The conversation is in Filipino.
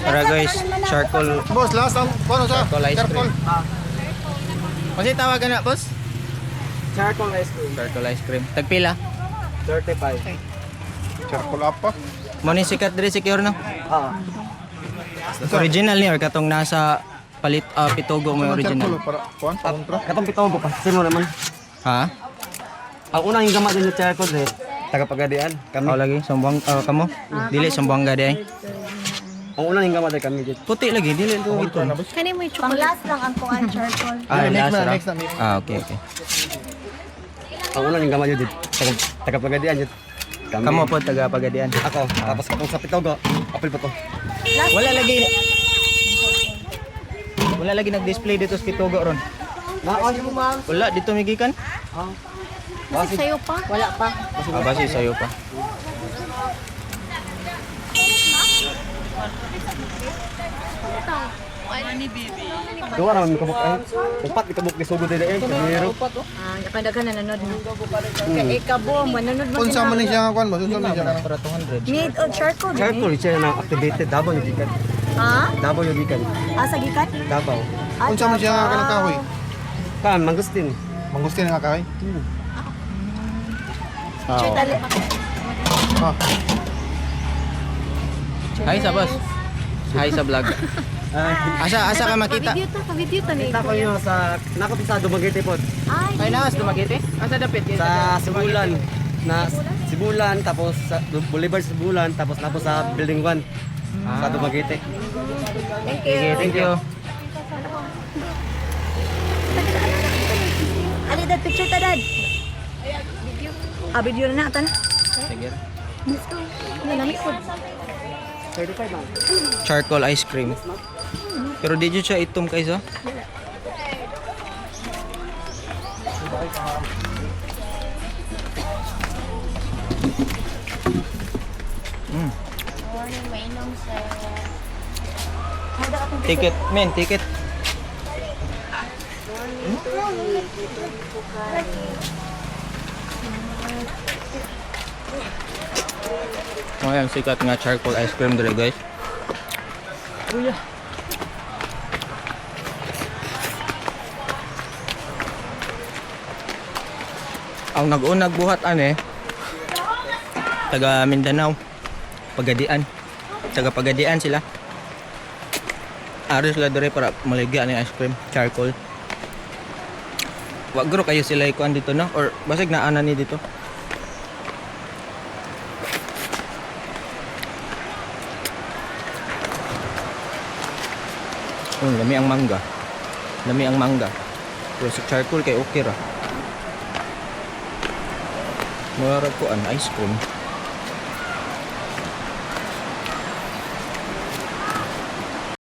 Tara guys, charcoal. Boss, last ang ano sa? Charcoal ice cream. Kasi tawagan na boss? Charcoal ice cream. Charcoal ice cream. Tagpila? 35. Charcoal apa? Mo ni sikat diri secure no? Ah. Original ni or katong nasa palit pitogo mo yung Charcoal original. para kuan kontra. Katong pitogo pa. Sino naman? Ha? Ang unang yung gamat din yung charcoal eh. Tagapagadian. Kami. Ako lagi sambuang kamo. Dili sambuang gadi ay. Ang unang yung gamat ay kami dito. Puti lagi dili to ito. Kani mo yung chocolate lang ang kuan charcoal. Next na, next na. okay, okay. Ang unang yung gamat yun dito. Tagapagadian yun. Kami. Kamo po taga Pagadian. Ako. Tapos katong sa pitogo. Apil pa to. Wala lagi. Wala lagi nag-display dito sa pitogo ron. Naon mo ma'am? Wala dito migikan. Kasi sa'yo pa? Wala pa. Base sa'yo pa. Duwa naman kabuk ay. Upat ikabuk ni sugod din ay. Kamero. Nakadagan na nanood mo. Kaya ikabo, mananood mo. Unsa man ni siya kuan, boss? Unsa man siya kanang Para 200. Need of charcoal. Charcoal siya na activated. Davao yung gikan. Ha? Davao yung gikan. Sa gikan? Davao. unsa man siya kanang kahoy? Kan mangustin. Mangustin nga kahoy. Sure, tali. Ah, Hi sa boss. Hi sa vlog. Asa ka makita? Pa-video ta ni. Kita ko yun sa nakapit sa Dumaguete po. Ay, Ay naas dumagiti. Asa dapit? Sa Sibulan. Na Sibulan tapos sa Boulevard Sibulan tapos tapos sa Building 1 sa Dumaguete. thank you. Sige, thank you. Ali, dad, picture ta, dad. Video na natin. Sige. Ano, lamig po. 35 lang. Charcoal ice cream. Pero di jud siya itom kaysa. Morning, mainom sa... Ticket, men, ticket. Oh, yan sikat nga charcoal ice cream dire, guys. Ang nag-unag buhat ane taga Mindanao, Pagadian. Taga Pagadian sila. Aros sila dire para maligya ng ice cream, charcoal. Wag gro kayo sila ikuan dito no or basig naa na ni dito. Lami ang mangga. Lami ang mangga. Pero sa charcoal kay okay ra. Mura ko an ice cream.